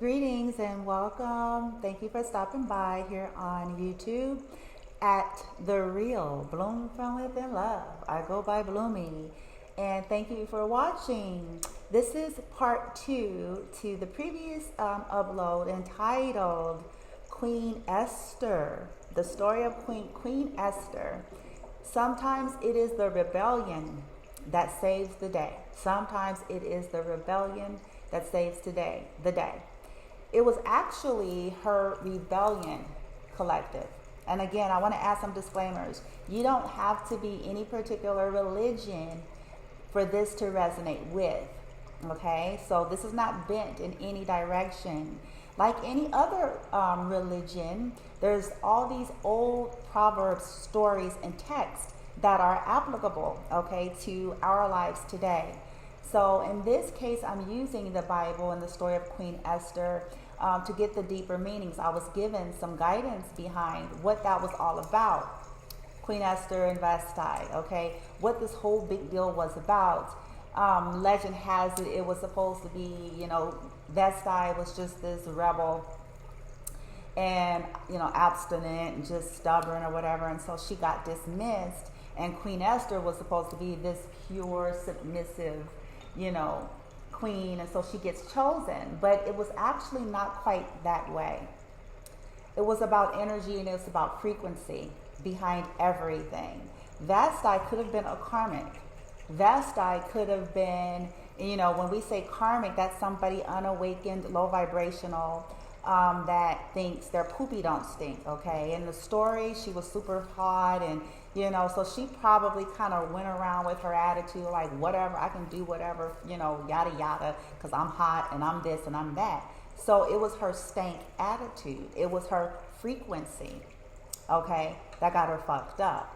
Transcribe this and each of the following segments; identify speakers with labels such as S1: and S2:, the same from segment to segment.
S1: Greetings and welcome. Thank you for stopping by here on YouTube at The Real Bloom From Within Love. I go by Bloomy, and thank you for watching. This is part 2 to the previous upload entitled Queen Esther, the story of Queen Esther. Sometimes it is the rebellion that saves the day. Sometimes it is the rebellion that saves the day. It was actually her rebellion collective. And again, I want to add some disclaimers. You don't have to be any particular religion for this to resonate with. Okay? So this is not bent in any direction. Like any other religion, there's all these old proverbs, stories, and texts that are applicable, okay, to our lives today. So in this case, I'm using the Bible and the story of Queen Esther to get the deeper meanings. I was given some guidance behind what that was all about. Queen Esther and Vesti, okay, what this whole big deal was about. Legend has it, it was supposed to be, Vesti was just this rebel and, abstinent and just stubborn or whatever. And so she got dismissed. And Queen Esther was supposed to be this pure, submissive, queen, and so she gets chosen. But it was actually not quite that way. It was about energy and it was about frequency behind everything. Vesti could have been a karmic. Vesti could have been, when we say karmic, that's somebody unawakened, low vibrational, that thinks their poopy don't stink, okay? In the story, she was super hot and, so she probably kind of went around with her attitude like, whatever, I can do whatever, yada, yada, because I'm hot and I'm this and I'm that. So it was her stank attitude. It was her frequency, okay, that got her fucked up.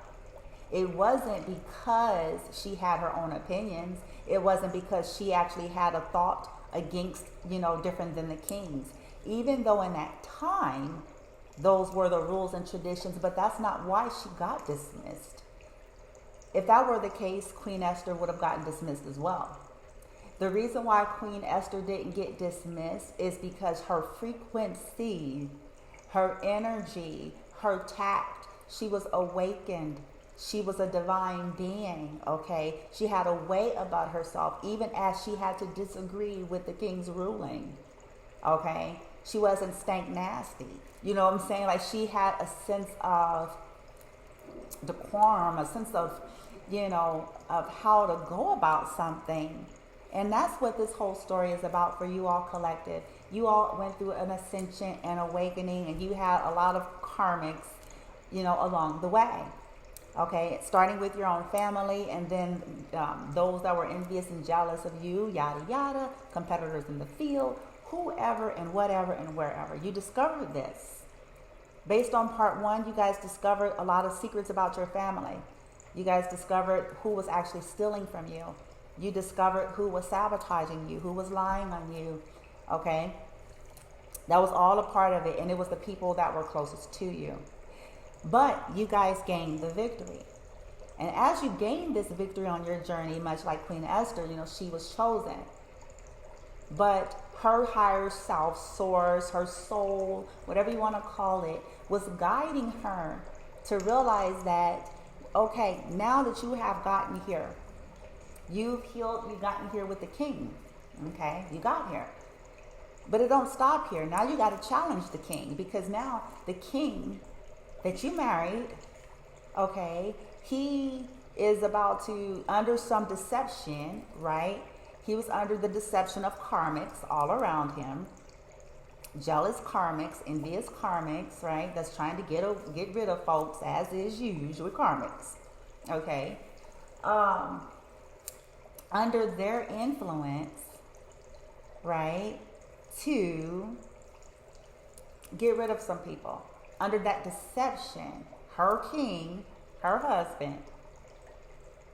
S1: It wasn't because she had her own opinions. It wasn't because she actually had a thought against, different than the kings. Even though in that time, those were the rules and traditions, but that's not why she got dismissed. If that were the case, Queen Esther would have gotten dismissed as well. The reason why Queen Esther didn't get dismissed is because her frequency, her energy, her tact, she was awakened. She was a divine being, okay? She had a way about herself, even as she had to disagree with the king's ruling, okay? She wasn't stank nasty. You know what I'm saying? Like, she had a sense of decorum, a sense of, of how to go about something. And that's what this whole story is about for you all collective. You all went through an ascension and awakening, and you had a lot of karmics, along the way. Okay, starting with your own family, and then those that were envious and jealous of you, yada, yada, competitors in the field, whoever and whatever and wherever. You discovered this. Based on part 1, you guys discovered a lot of secrets about your family. You guys discovered who was actually stealing from you. You discovered who was sabotaging you, who was lying on you, okay? That was all a part of it, and it was the people that were closest to you. But you guys gained the victory. And as you gained this victory on your journey, much like Queen Esther, she was chosen. But her higher self, source, her soul, whatever you want to call it, was guiding her to realize that, okay, now that you have gotten here, you've gotten here with the king, okay? You got here. But it don't stop here. Now you got to challenge the king, because now the king that you married, okay, he is about to, under some deception, right? He was under the deception of karmics all around him. Jealous karmics, envious karmics, right? That's trying to get rid of folks, as is usual karmics, okay? Under their influence, right, to get rid of some people. Under that deception, her king, her husband.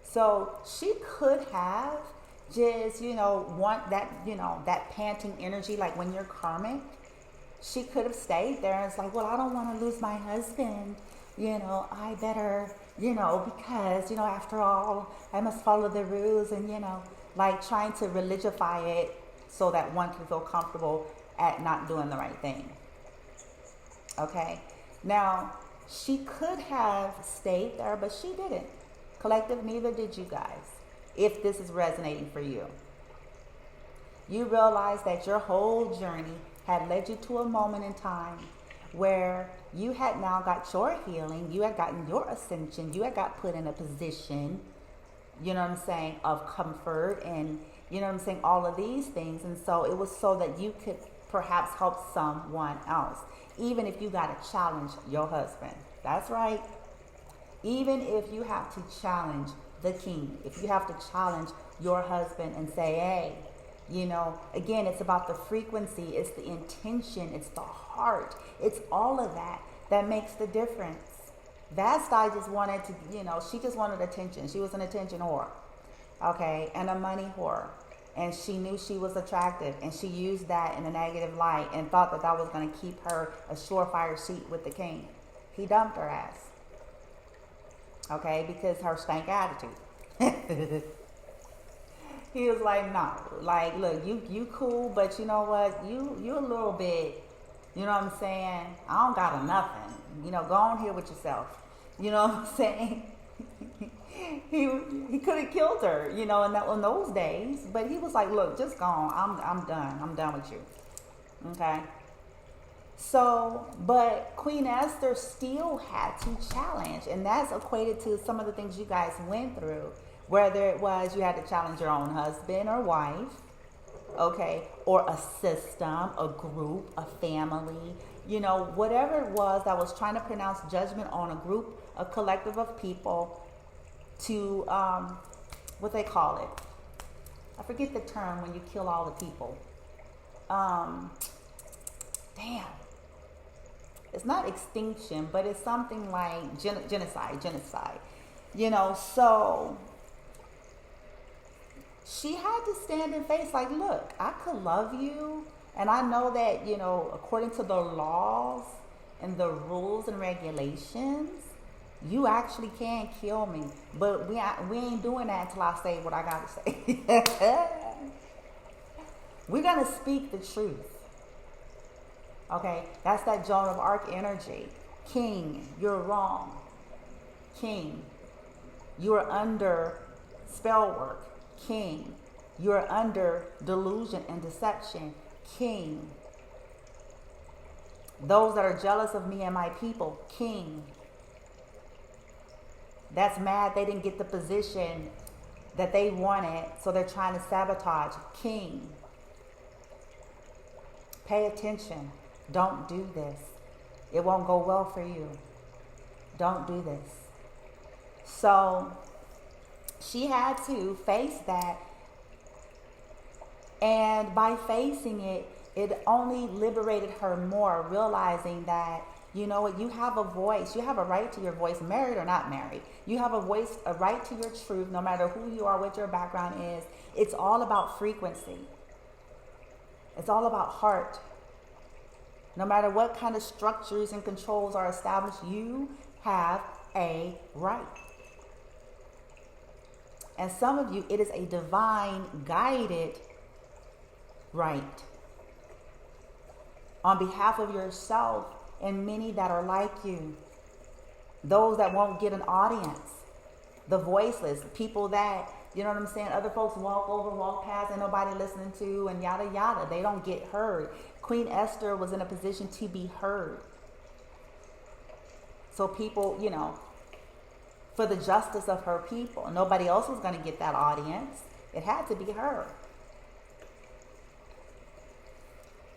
S1: So she could have just, want that, that panting energy, like when you're karmic. She could have stayed there and it's like, well, I don't want to lose my husband. I better, because, after all, I must follow the rules and, like trying to religify it so that one can feel comfortable at not doing the right thing. Okay? Now, she could have stayed there, but she didn't. Collective, neither did you guys, if this is resonating for you. You realize that your whole journey had led you to a moment in time where you had now got your healing, you had gotten your ascension, you had got put in a position, you know what I'm saying, of comfort and, you know what I'm saying, all of these things. And so it was so that you could perhaps help someone else, even if you got to challenge your husband. That's right. Even if you have to challenge the king, if you have to challenge your husband and say, hey, you know, again, it's about the frequency, it's the intention, it's the heart, it's all of that that makes the difference. Vasti just wanted to, you know, she just wanted attention. She was an attention whore, okay, and a money whore. And she knew she was attractive, and she used that in a negative light and thought that that was going to keep her a surefire seat with the king. He dumped her ass, okay, because her stank attitude. He was like, no, like, look, you cool, but you know what? You a little bit, you know what I'm saying? I don't got a nothing. You know, go on here with yourself. You know what I'm saying? he could have killed her, you know, in those days. But he was like, look, just go on. I'm done. I'm done with you. Okay? So, but Queen Esther still had to challenge. And that's equated to some of the things you guys went through. Whether it was you had to challenge your own husband or wife, okay, or a system, a group, a family, you know, whatever it was that was trying to pronounce judgment on a group, a collective of people to, what they call it. I forget the term when you kill all the people. Damn. It's not extinction, but it's something like genocide. You know, so she had to stand and face like, look, I could love you. And I know that, you know, according to the laws and the rules and regulations, you actually can kill me. But we ain't doing that until I say what I got to say. We're going to speak the truth. Okay? That's that Joan of Arc energy. King, you're wrong. King, you are under spell work. King, you are under delusion and deception. King, those that are jealous of me and my people. King, that's mad they didn't get the position that they wanted, so they're trying to sabotage. King, pay attention. Don't do this. It won't go well for you. Don't do this. So she had to face that. And by facing it, it only liberated her more, realizing that, you know what, you have a voice. You have a right to your voice, married or not married. You have a voice, a right to your truth, no matter who you are, what your background is. It's all about frequency. It's all about heart. No matter what kind of structures and controls are established, you have a right. And some of you, it is a divine guided right on behalf of yourself and many that are like you. Those that won't get an audience, the voiceless, people that, you know what I'm saying, other folks walk over, walk past, and nobody listening to, and yada yada. They don't get heard. Queen Esther was in a position to be heard. So people, you know, for the justice of her people, nobody else was going to get that audience. It had to be her.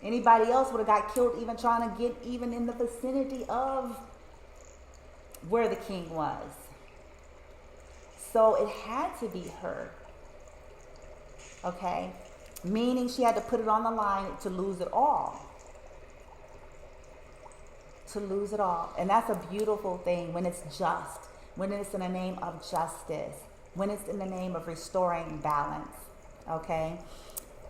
S1: Anybody else would have got killed even trying to get even in the vicinity of where the king was. So it had to be her. Okay? Meaning she had to put it on the line to lose it all. To lose it all. And that's a beautiful thing when it's just. When it's in the name of justice. When it's in the name of restoring balance. Okay?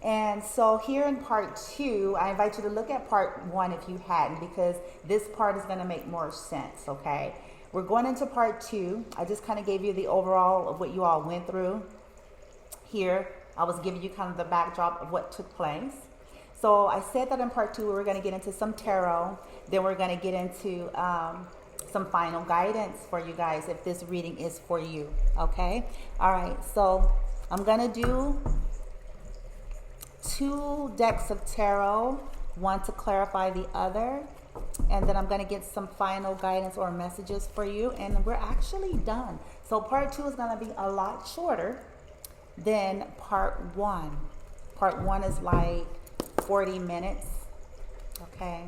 S1: And so here in part 2, I invite you to look at part 1 if you hadn't, because this part is going to make more sense, okay? We're going into part 2. I just kind of gave you the overall of what you all went through. Here, I was giving you kind of the backdrop of what took place. So I said that in part 2 we were going to get into some tarot. Then we're going to get into some final guidance for you guys if this reading is for you. Okay? All right. So I'm going to do 2 decks of tarot, one to clarify the other. And then I'm going to get some final guidance or messages for you. And we're actually done. So part 2 is going to be a lot shorter than part 1. Part 1 is like 40 minutes. Okay.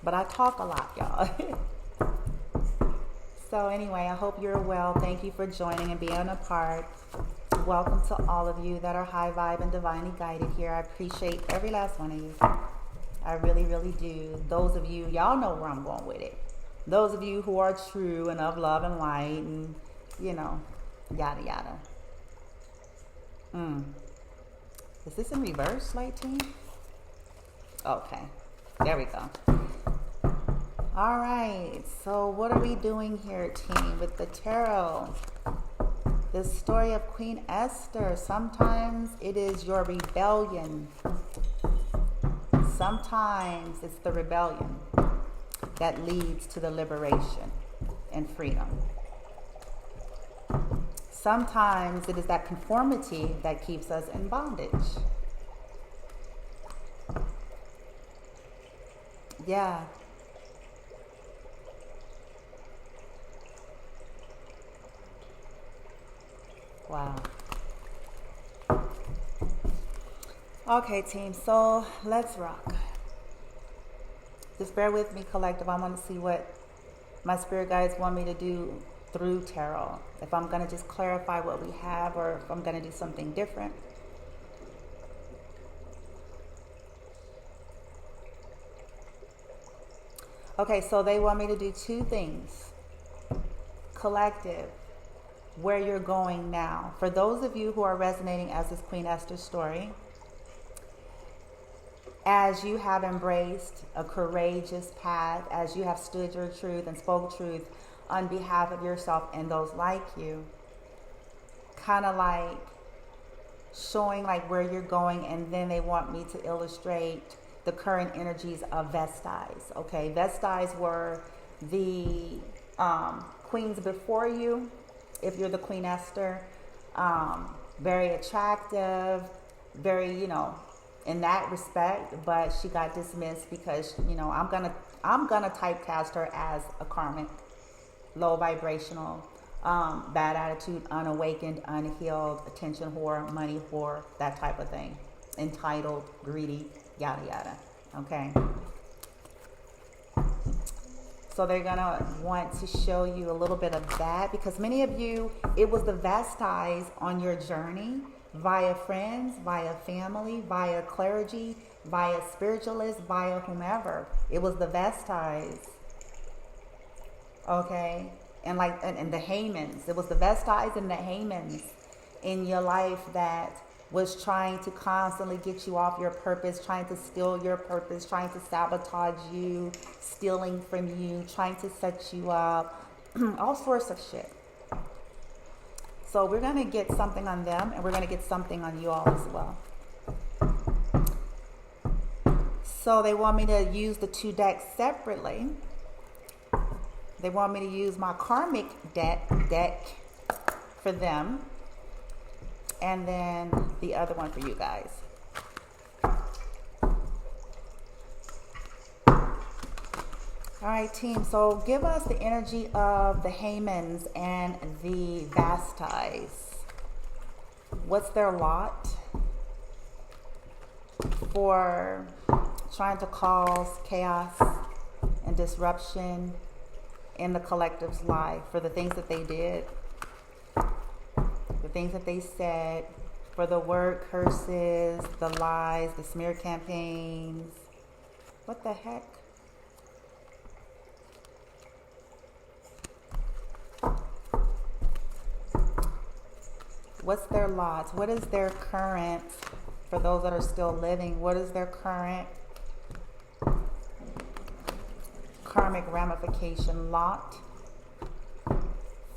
S1: But I talk a lot, y'all. So anyway, I hope you're well. Thank you for joining and being a part. Welcome to all of you that are high vibe and divinely guided here. I appreciate every last one of you. I really, really do. Those of you, y'all know where I'm going with it. Those of you who are true and of love and light and, you know, yada, yada. Is this in reverse, light team? Okay. There we go. All right. So what are we doing here, team, with the tarot? The story of Queen Esther. Sometimes it is your rebellion. Sometimes it's the rebellion that leads to the liberation and freedom. Sometimes it is that conformity that keeps us in bondage. Yeah. Wow. Okay, team, so let's rock. Just bear with me, collective. I want to see what my spirit guides want me to do through tarot. If I'm going to just clarify what we have or if I'm going to do something different. Okay, so they want me to do 2 things. Collective, where you're going now. For those of you who are resonating as this Queen Esther story, as you have embraced a courageous path, as you have stood your truth and spoke truth on behalf of yourself and those like you, kind of like showing like where you're going, and then they want me to illustrate the current energies of Vestais. Okay, Vestais were the queens before you. If you're the Queen Esther, very attractive, very, you know, in that respect, but she got dismissed because, you know, I'm gonna typecast her as a karmic, low vibrational, bad attitude, unawakened, unhealed, attention whore, money whore, that type of thing, entitled, greedy, yada yada. Okay. So they're gonna want to show you a little bit of that because many of you, it was the Vestais on your journey via friends, via family, via clergy, via spiritualists, via whomever. It was the Vestais. Okay? And like, and the Hamans. It was the Vestais and the Hamans in your life that was trying to constantly get you off your purpose, trying to steal your purpose, trying to sabotage you, stealing from you, trying to set you up, all sorts of shit. So we're going to get something on them, and we're going to get something on you all as well. So they want me to use the 2 decks separately. They want me to use my karmic deck for them, and then the other one for you guys. All right, team. So give us the energy of the Hamans and the Vestais. What's their lot for trying to cause chaos and disruption in the collective's life, for the things that they did, the things that they said, for the word curses, the lies, the smear campaigns. What the heck? What's their lot? What is their current, for those that are still living, what is their current karmic ramification lot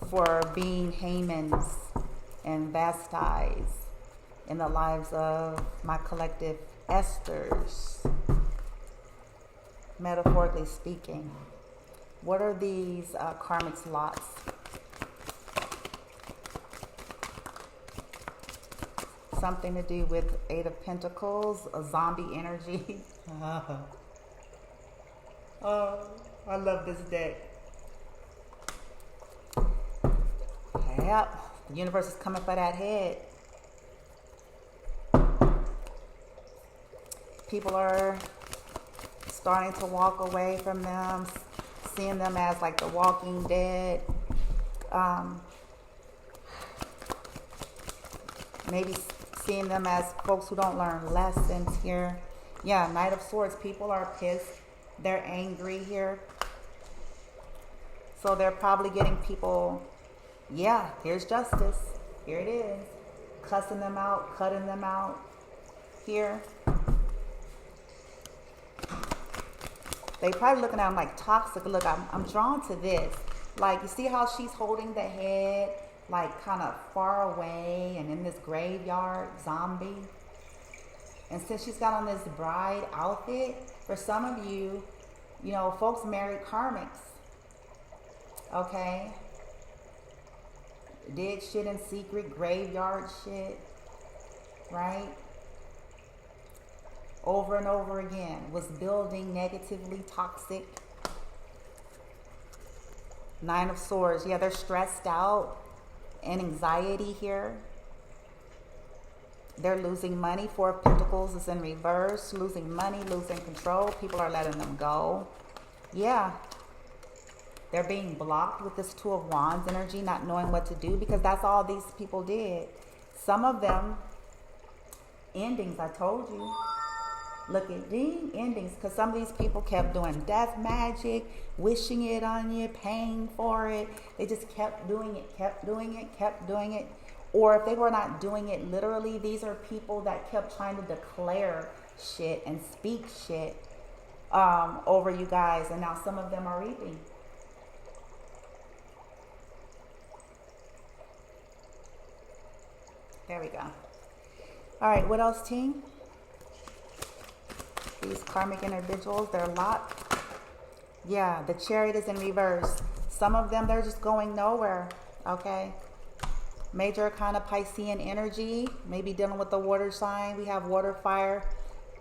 S1: for being Hamans and Vestais in the lives of my collective Esthers, metaphorically speaking. What are these karmic slots? Something to do with Eight of Pentacles, a zombie energy. Oh, I love this deck. Yep, the universe is coming for that head. People are starting to walk away from them, seeing them as like the walking dead. Maybe seeing them as folks who don't learn lessons here. Yeah, Knight of Swords. People are pissed. They're angry here. So they're probably getting people, yeah, here's justice. Here it is. Cussing them out, cutting them out. Here. They probably looking at them like toxic. Look, I'm drawn to this. Like, you see how she's holding the head, like kind of far away and in this graveyard zombie. And since she's got on this bride outfit, for some of you, you know, folks married karmics. Okay? Did shit in secret, graveyard shit. Right? Over and over again. Was building negatively toxic. Nine of Swords. Yeah, they're stressed out and anxiety here. They're losing money. Four of Pentacles is in reverse. Losing money, losing control. People are letting them go. Yeah. They're being blocked with this Two of Wands energy, not knowing what to do, because that's all these people did. Some of them, endings, I told you. Look at the endings, because some of these people kept doing death magic, wishing it on you, paying for it. They just kept doing it, kept doing it, kept doing it. Or if they were not doing it literally, these are people that kept trying to declare shit and speak shit over you guys. And now some of them are reaping. There we go. All right, what else, team? These karmic individuals, they're locked. Yeah, the Chariot is in reverse. Some of them, they're just going nowhere, okay? Major kind of Piscean energy, maybe dealing with the water sign. We have water, fire.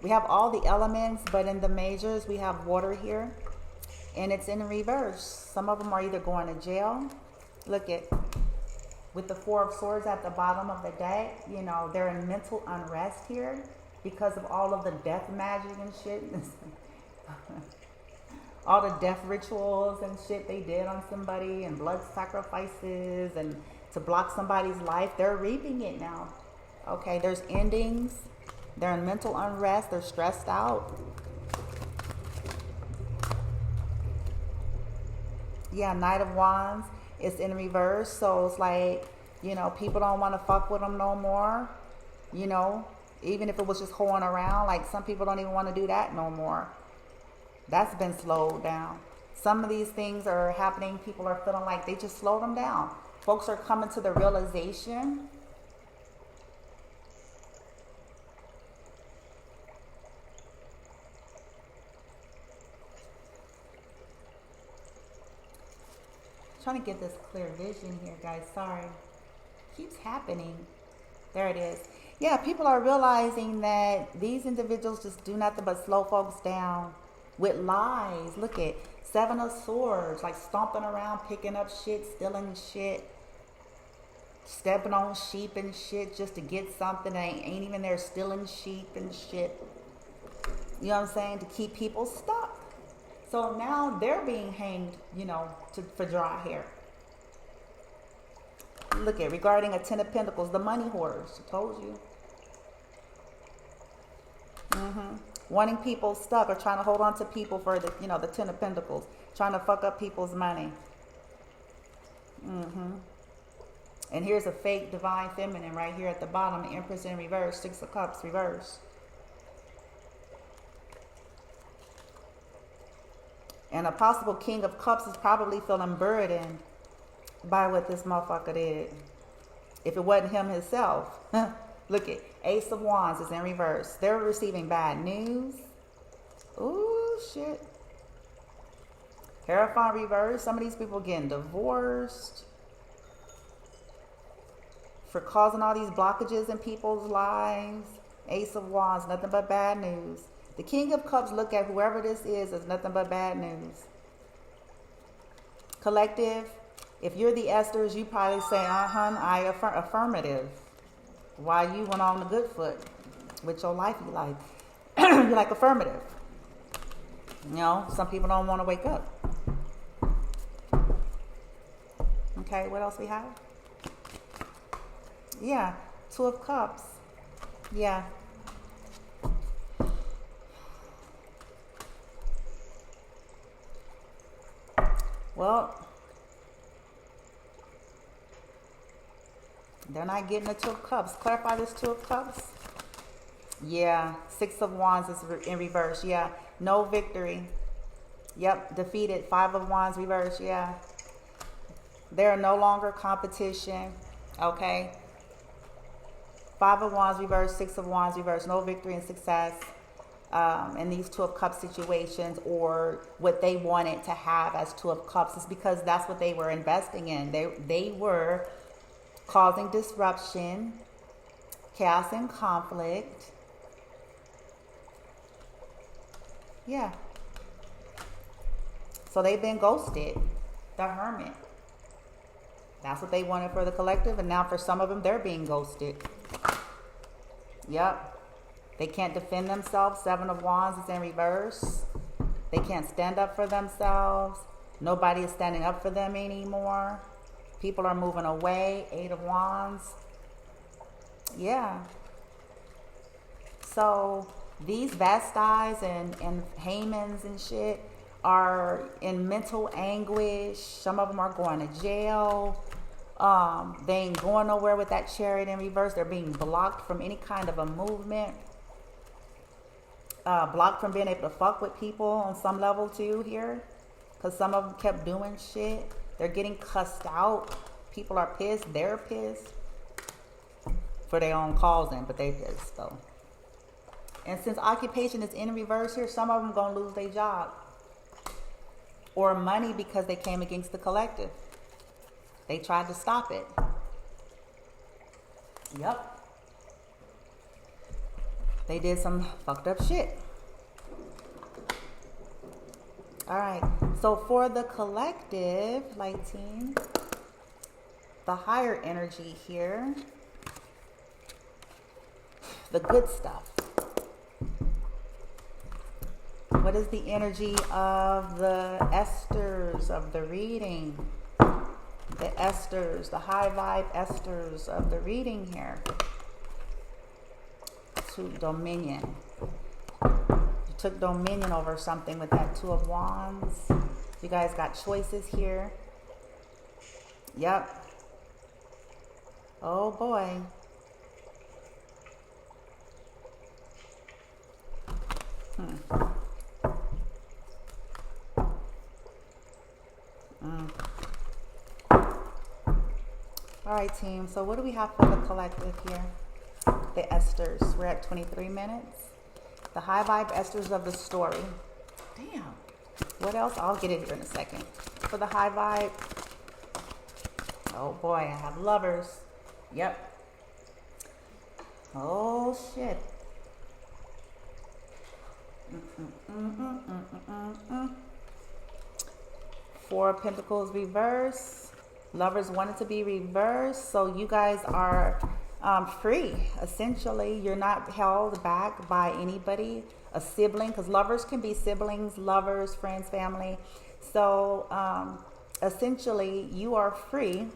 S1: We have all the elements, but in the majors, we have water here. And it's in reverse. Some of them are either going to jail. Look at, with the Four of Swords at the bottom of the deck, you know, they're in mental unrest here because of all of the death magic and shit. All the death rituals and shit they did on somebody, and blood sacrifices, and to block somebody's life. They're reaping it now. Okay, there's endings. They're in mental unrest. They're stressed out. Yeah, Knight of Wands is in reverse. So it's like, you know, people don't want to fuck with them no more. You know, even if it was just hoeing around. Like, some people don't even want to do that no more. That's been slowed down. Some of these things are happening. People are feeling like they just slowed them down. Folks are coming to the realization trying to get this clear vision here, guys. Sorry. Keeps happening. There it is. Yeah, people are realizing that these individuals just do nothing but slow folks down with lies. Look at Seven of Swords, like stomping around, picking up shit, stealing shit, stepping on sheep and shit just to get something. They ain't even there, stealing sheep and shit. You know what I'm saying? To keep people stuck. So now they're being hanged, you know, for dry hair. Look at, regarding a Ten of Pentacles, the money hoarders. I told you. Wanting people stuck or trying to hold on to people for the, you know, the Ten of Pentacles. Trying to fuck up people's money. And here's a fake divine feminine right here at the bottom. The Empress in reverse. Six of Cups reverse. And a possible King of Cups is probably feeling burdened by what this motherfucker did. If it wasn't him himself. Look at, Ace of Wands is in reverse. They're receiving bad news. Ooh, shit. Hierophant reverse. Some of these people getting divorced for causing all these blockages in people's lives. Ace of Wands, nothing but bad news. The King of Cups, look at whoever this is as nothing but bad news. Collective, if you're the Esthers, you probably say, I affirmative. Why you went on the good foot with your life, you like, you're like affirmative. You know, some people don't want to wake up. Okay, what else we have? Yeah, Two of Cups. Yeah. Well, they're not getting the Two of Cups. Clarify this Two of Cups. Yeah, Six of Wands is in reverse. Yeah, no victory. Yep, defeated. Five of Wands reverse. Yeah. They're no longer competition. Okay. Five of Wands reverse, Six of Wands reverse, no victory and success in these Two of Cups situations, or what they wanted to have as Two of Cups is because that's what they were investing in. They were causing disruption, chaos and conflict. Yeah. So they've been ghosted. The Hermit. That's what they wanted for the collective, and now for some of them, they're being ghosted. Yep. They can't defend themselves. Seven of Wands is in reverse. They can't stand up for themselves. Nobody is standing up for them anymore. People are moving away. Eight of Wands. Yeah. So these Vastis and Hamans and shit are in mental anguish. Some of them are going to jail. They ain't going nowhere with that Chariot in reverse. They're being blocked from any kind of a movement. Blocked from being able to fuck with people on some level too here. Because some of them kept doing shit. They're getting cussed out. People are pissed. They're pissed. For their own causing, but they pissed though. And since occupation is in reverse here, some of them going to lose their job. Or money because they came against the collective. They tried to stop it. Yep. They did some fucked up shit. Alright, so for the collective, light team, the higher energy here, the good stuff. What is the energy of the Esthers of the reading? The Esthers, the high vibe Esthers of the reading here. To dominion. You took dominion over something with that Two of Wands. You guys got choices here. Yep. Oh boy. All right, team. So what do we have for the collective here? The Esthers. We're at 23 minutes. The high vibe Esthers of the story. Damn. What else? I'll get it here in a second. For the high vibe. Oh boy, I have Lovers. Yep. Oh shit. Four of Pentacles reverse. Lovers wanted to be reversed. So you guys are free. Essentially, you're not held back by anybody, a sibling, because lovers can be siblings, lovers, friends, family. So essentially, you are free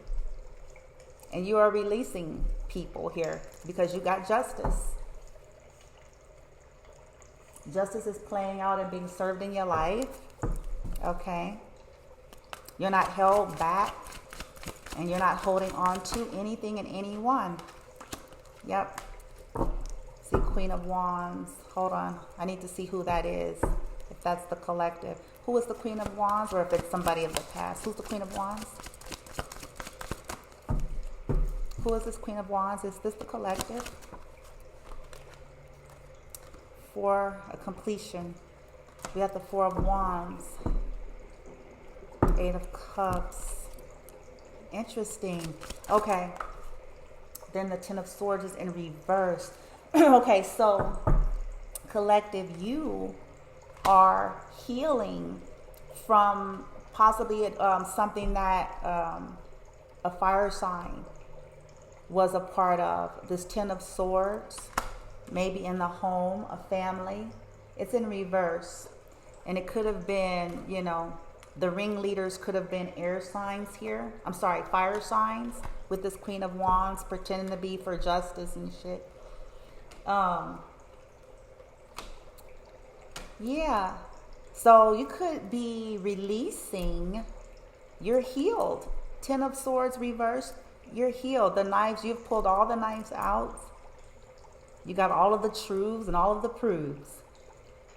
S1: and you are releasing people here because you got justice. Justice is playing out and being served in your life. Okay. You're not held back. And you're not holding on to anything and anyone. Yep. See, Queen of Wands. Hold on. I need to see who that is. If that's the collective. Who is the Queen of Wands? Or if it's somebody of the past. Who's the Queen of Wands? Who is this Queen of Wands? Is this the collective? for a completion. We got the Four of Wands, Eight of Cups. Interesting. Okay. Then the Ten of Swords is in reverse. Okay, so collective, you are healing from possibly something that a fire sign was a part of. This Ten of Swords, maybe in the home, a family. It's in reverse. And it could have been, you know, the ringleaders could have been air signs here. I'm sorry, fire signs with this Queen of Wands pretending to be for justice and shit. Yeah. So you could be releasing. You're healed. Ten of Swords reversed. You're healed. The knives, you've pulled all the knives out. You got all of the truths and all of the proofs.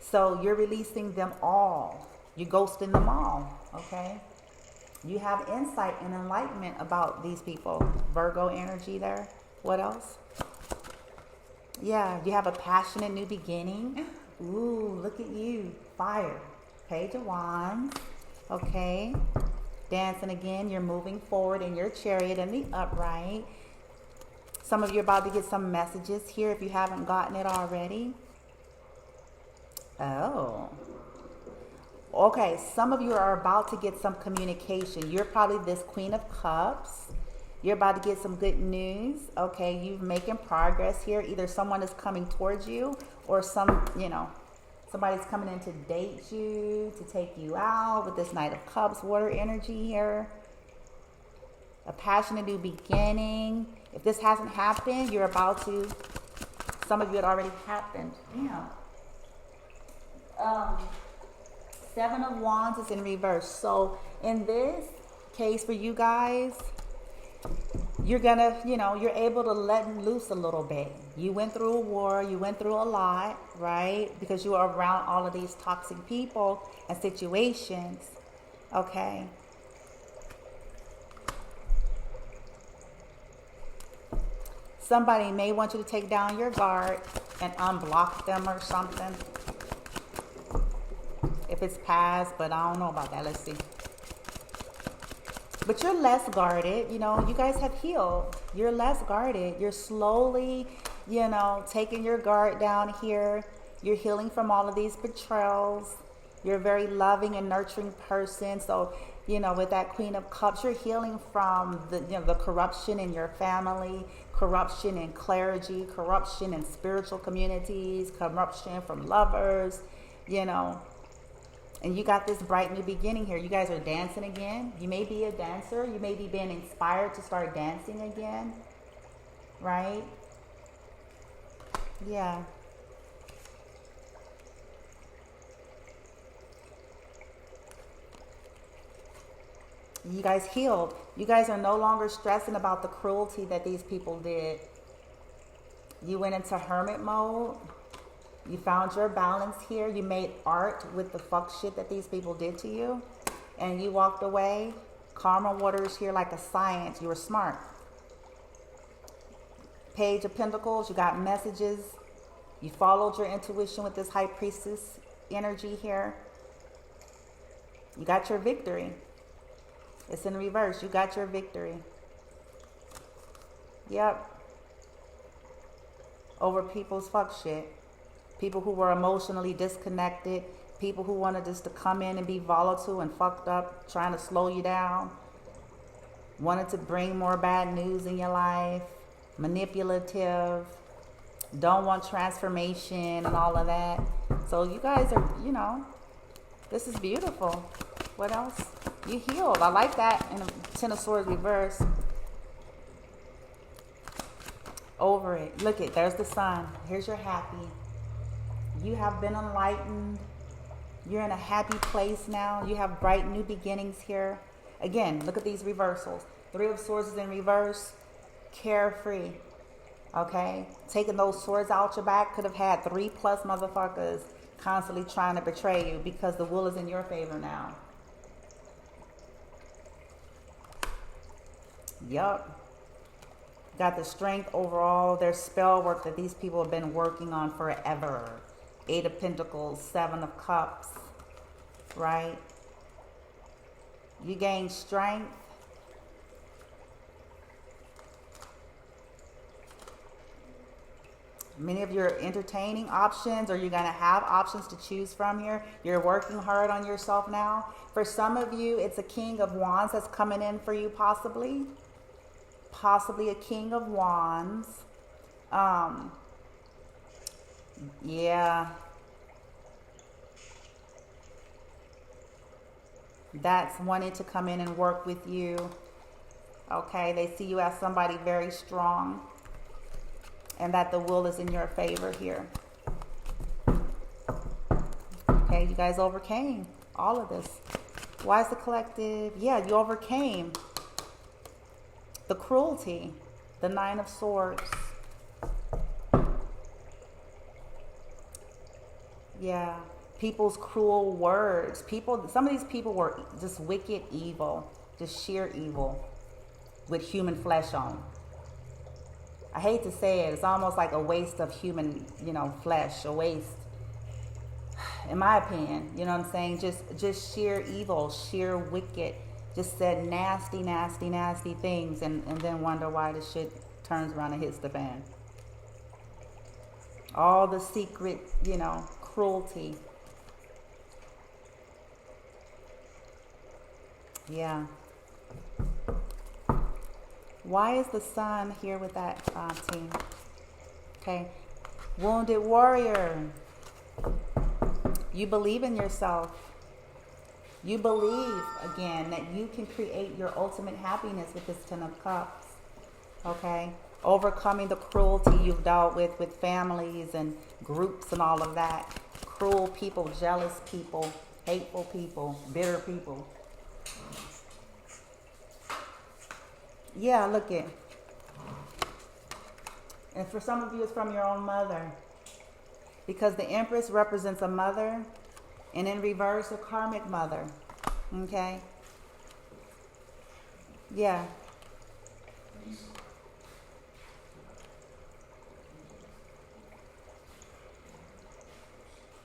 S1: So you're releasing them all. You're ghosting them all, okay? You have insight and enlightenment about these people. Virgo energy there. What else? Yeah, you have a passionate new beginning. Ooh, look at you. Fire. Page of Wands. Okay. Dancing again. You're moving forward in your chariot in the upright. Some of you are about to get some messages here if you haven't gotten it already. Oh. Okay, some of you are about to get some communication. You're probably this Queen of Cups. You're about to get some good news. Okay, you're making progress here. Either someone is coming towards you or somebody's coming in to date you, to take you out with this Knight of Cups, water energy here. A passionate new beginning. If this hasn't happened, you're about to. Some of you, it already happened. Yeah. Seven of Wands is in reverse. So in this case for you guys, you're gonna, you're able to let loose a little bit. You went through a war, you went through a lot, right? Because you are around all of these toxic people and situations, okay? Somebody may want you to take down your guard and unblock them or something. If it's past, but I don't know about that. Let's see. But you're less guarded. You guys have healed. You're less guarded. You're slowly, taking your guard down here. You're healing from all of these betrayals. You're a very loving and nurturing person. So, with that Queen of Cups, you're healing from the corruption in your family, corruption in clergy, corruption in spiritual communities, corruption from lovers, And you got this bright new beginning here. You guys are dancing again. You may be a dancer. You may be being inspired to start dancing again. Right? Yeah. You guys healed. You guys are no longer stressing about the cruelty that these people did. You went into hermit mode. You found your balance here. You made art with the fuck shit that these people did to you. And you walked away. Karma waters here like a science. You were smart. Page of Pentacles. You got messages. You followed your intuition with this High Priestess energy here. You got your victory. It's in reverse. You got your victory. Yep. Over people's fuck shit. People who were emotionally disconnected. People who wanted just to come in and be volatile and fucked up, trying to slow you down. Wanted to bring more bad news in your life. Manipulative. Don't want transformation and all of that. So you guys are, this is beautiful. What else? You healed. I like that in Ten of Swords reverse. Over it. Look it. There's the sun. Here's your happy. You have been enlightened. You're in a happy place now. You have bright new beginnings here. Again, look at these reversals. Three of Swords is in reverse. Carefree. Okay? Taking those swords out your back. Could have had 3+ motherfuckers constantly trying to betray you because the will is in your favor now. Yup. Got the strength overall. There's spell work that these people have been working on forever. Eight of Pentacles, Seven of Cups, right? You gain strength. Many of you are entertaining options, or you're going to have options to choose from here. You're working hard on yourself now. For some of you, it's a King of Wands that's coming in for you, possibly. Possibly a King of Wands. Yeah. That's wanting to come in and work with you. Okay, they see you as somebody very strong, and that the will is in your favor here. Okay, you guys overcame all of this. Why is the collective? Yeah, you overcame the cruelty, the Nine of Swords. Yeah, people's cruel words. Some of these people were just wicked evil, just sheer evil with human flesh on. I hate to say it, it's almost like a waste of human, flesh, a waste, in my opinion, you know what I'm saying? Just sheer evil, sheer wicked, just said nasty, nasty, nasty things, and then wonder why the shit turns around and hits the fan. All the secret, cruelty. Yeah. Why is the Sun here with that team? Okay. Wounded warrior. You believe in yourself. You believe, again, that you can create your ultimate happiness with this Ten of Cups. Okay. Overcoming the cruelty you've dealt with families and groups and all of that. Cruel people, jealous people, hateful people, bitter people. Yeah, look it. And for some of you, it's from your own mother. Because the Empress represents a mother, and in reverse, a karmic mother. Okay? Yeah.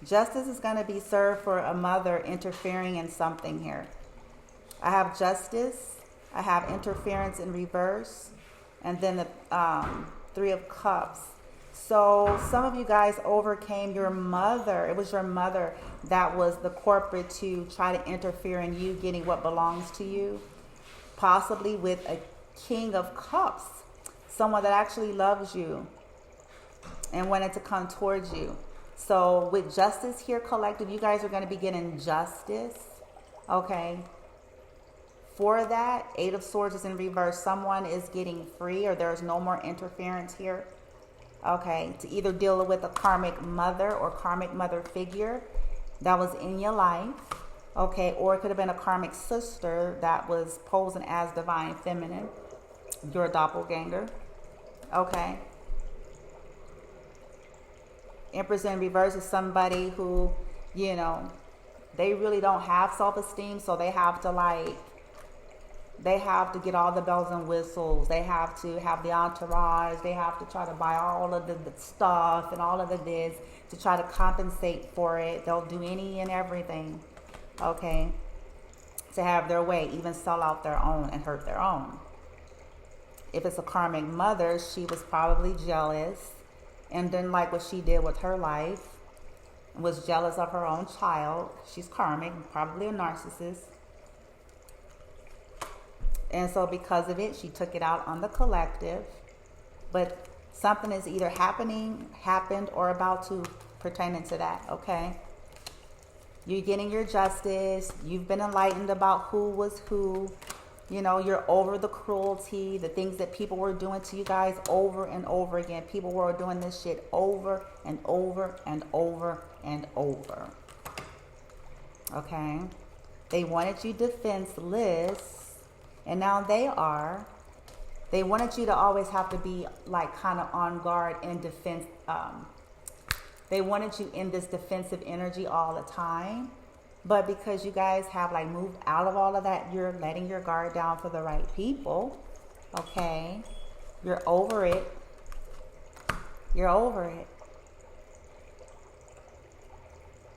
S1: Justice is going to be served for a mother interfering in something here. I have justice. I have interference in reverse. And then the Three of Cups. So some of you guys overcame your mother. It was your mother that was the culprit to try to interfere in you getting what belongs to you. Possibly with a King of Cups. Someone that actually loves you and wanted to come towards you. So with justice here, collective, you guys are going to be getting justice. Okay. For that, Eight of Swords is in reverse. Someone is getting free, or there's no more interference here. Okay. To either deal with a karmic mother or karmic mother figure that was in your life. Okay. Or it could have been a karmic sister that was posing as divine feminine. Your doppelganger. Okay. Empress in reverse is somebody who, they really don't have self-esteem, so they have to get all the bells and whistles. They have to have the entourage. They have to try to buy all of the stuff and all of the this to try to compensate for it. They'll do any and everything, okay, to have their way, even sell out their own and hurt their own. If it's a karmic mother, she was probably jealous and didn't like what she did with her life, was jealous of her own child. She's karmic, probably a narcissist. And so because of it, she took it out on the collective. But something is either happened, or about to pertaining to that, okay? You're getting your justice. You've been enlightened about who was who. You're over the cruelty, the things that people were doing to you guys over and over again. People were doing this shit over and over and over and over. Okay? They wanted you defenseless, and now they are. They wanted you to always have to be like kind of on guard and defense. They wanted you in this defensive energy all the time. But because you guys have like moved out of all of that, you're letting your guard down for the right people. Okay? You're over it. You're over it.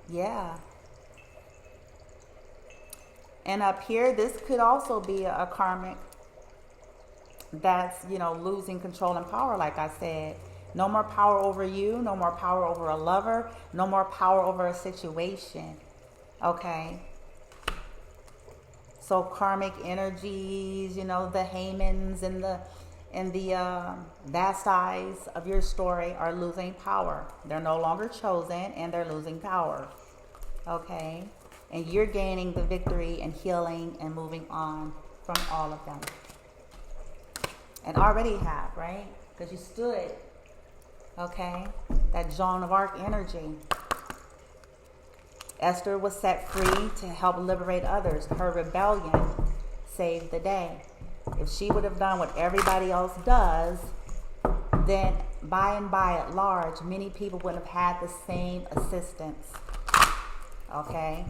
S1: Yeah. And up here, this could also be a karmic that's, losing control and power, like I said. No more power over you, no more power over a lover, no more power over a situation. Okay? So karmic energies, the Hamans and the vast eyes of your story are losing power. They're no longer chosen and they're losing power. Okay? And you're gaining the victory and healing and moving on from all of them. And already have, right? Because you stood, okay? That Joan of Arc energy. Esther was set free to help liberate others. Her rebellion saved the day. If she would have done what everybody else does, then by and by at large, many people wouldn't have had the same assistance. Okay?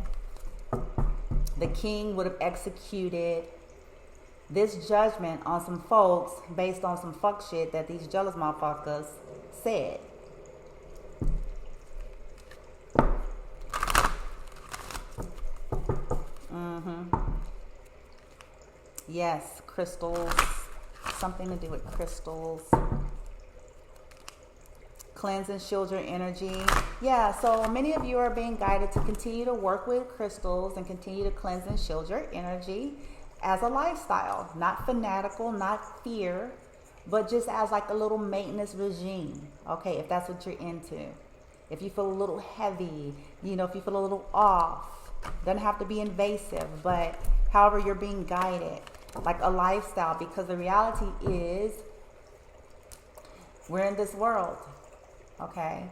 S1: The king would have executed this judgment on some folks based on some fuck shit that these jealous motherfuckers said. Yes, crystals. Something to do with crystals. Cleanse and shield your energy. Yeah, so many of you are being guided to continue to work with crystals and continue to cleanse and shield your energy as a lifestyle. Not fanatical, not fear, but just as like a little maintenance regime. Okay, if that's what you're into. If you feel a little heavy, if you feel a little off, doesn't have to be invasive, but however you're being guided, like a lifestyle, because the reality is we're in this world. Okay,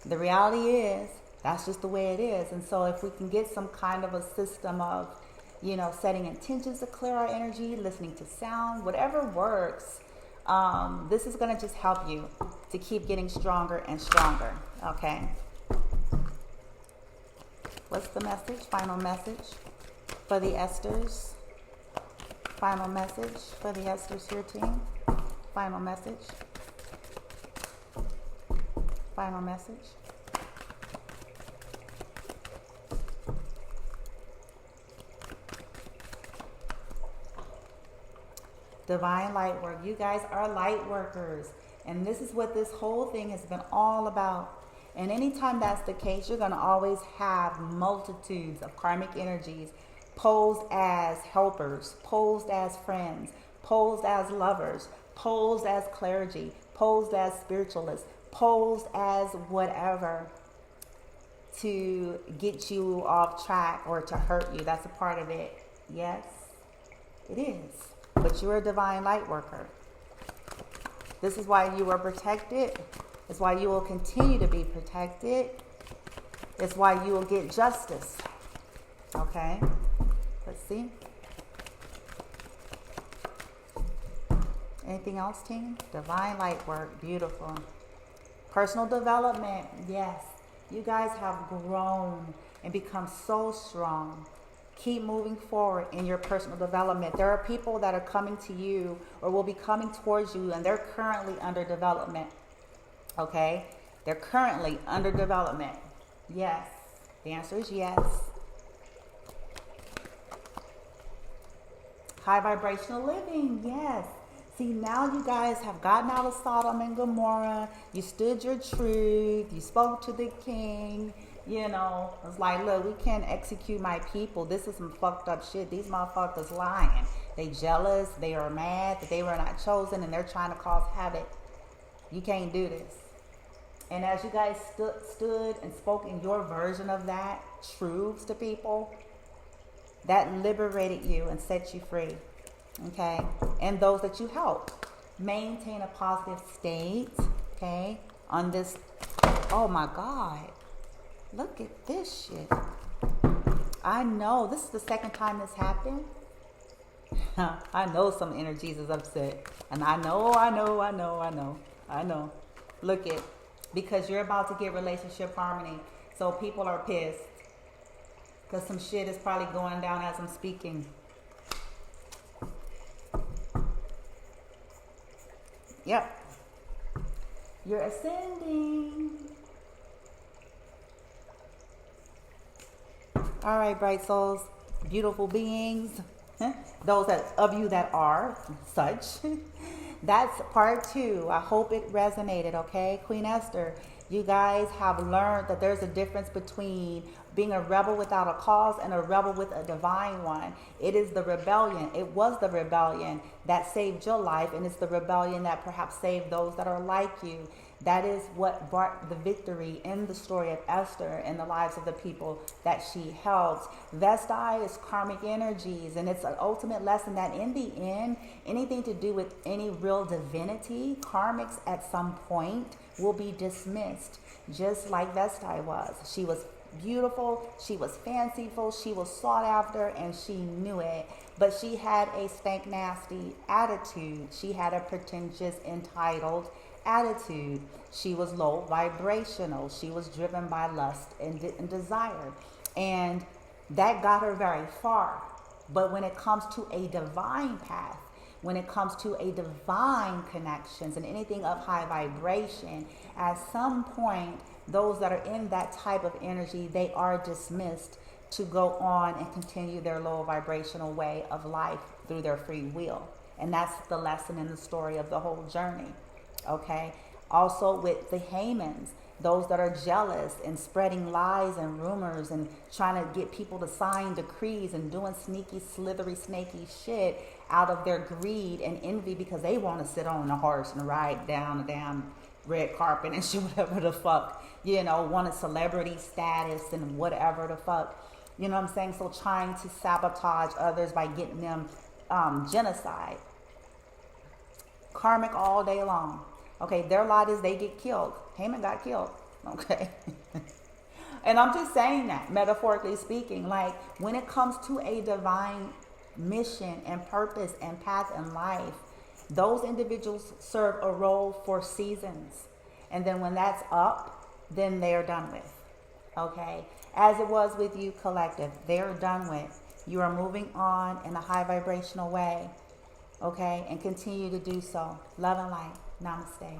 S1: the reality is that's just the way it is. And so if we can get some kind of a system of setting intentions to clear our energy, listening to sound, whatever works, this is going to just help you to keep getting stronger and stronger. Okay, what's the message? Final message for the Esthers. Final message for the Esthers here, team. Final message. Final message. Divine light work. You guys are light workers. And this is what this whole thing has been all about. And anytime that's the case, you're going to always have multitudes of karmic energies posed as helpers, posed as friends, posed as lovers, posed as clergy, posed as spiritualists, posed as whatever to get you off track or to hurt you. That's a part of it. Yes, it is. But you're a divine light worker. This is why you are protected. It's why you will continue to be protected. It's why you will get justice. Okay? Let's see. Anything else, team? Divine light work. Beautiful. Personal development. Yes. You guys have grown and become so strong. Keep moving forward in your personal development. There are people that are coming to you or will be coming towards you, and they're currently under development. Okay? They're currently under development. Yes. The answer is yes. High vibrational living. Yes. See, now you guys have gotten out of Sodom and Gomorrah. You stood your truth. You spoke to the king. It's like, look, we can't execute my people. This is some fucked up shit. These motherfuckers lying. They jealous. They are mad that they were not chosen, and they're trying to cause havoc. You can't do this. And as you guys stood and spoke in your version of that, truths to people, that liberated you and set you free. Okay? And those that you help. Maintain a positive state. Okay? On this, oh my God. Look at this shit. I know. This is the second time this happened. I know some energies is upset. And I know. Look it. Because you're about to get relationship harmony. So people are pissed. Because some shit is probably going down as I'm speaking. Yep. You're ascending. All right, bright souls, beautiful beings, those of you that are such. That's part 2. I hope it resonated, okay? Queen Esther, you guys have learned that there's a difference between being a rebel without a cause and a rebel with a divine one. It is the rebellion. It was the rebellion that saved your life, and it's the rebellion that perhaps saved those that are like you. That is what brought the victory in the story of Esther in the lives of the people that she helped. Vestai is karmic energies, and it's an ultimate lesson that in the end, anything to do with any real divinity, karmics at some point will be dismissed, just like Vestai was. She was beautiful, she was fanciful, she was sought after, and she knew it. But she had a stank nasty attitude. She had a pretentious, entitled attitude. She was low vibrational. She was driven by lust and desire. And that got her very far. But when it comes to a divine path, when it comes to a divine connections and anything of high vibration, at some point, those that are in that type of energy, they are dismissed to go on and continue their low vibrational way of life through their free will. And that's the lesson in the story of the whole journey. Okay. Also with the Hamans, those that are jealous and spreading lies and rumors and trying to get people to sign decrees and doing sneaky, slithery, snaky shit out of their greed and envy because they want to sit on a horse and ride down the damn red carpet and shit, whatever the fuck, you know, wanted celebrity status and whatever the fuck, you know what I'm saying? So trying to sabotage others by getting them genocide. Karmic all day long. Okay, their lot is they get killed. Haman got killed. Okay. And I'm just saying that, metaphorically speaking, like when it comes to a divine mission and purpose and path in life, those individuals serve a role for seasons. And then when that's up, then they're done with. Okay. As it was with you, collective, they're done with. You are moving on in a high vibrational way. Okay, and continue to do so. Love and light. Namaste.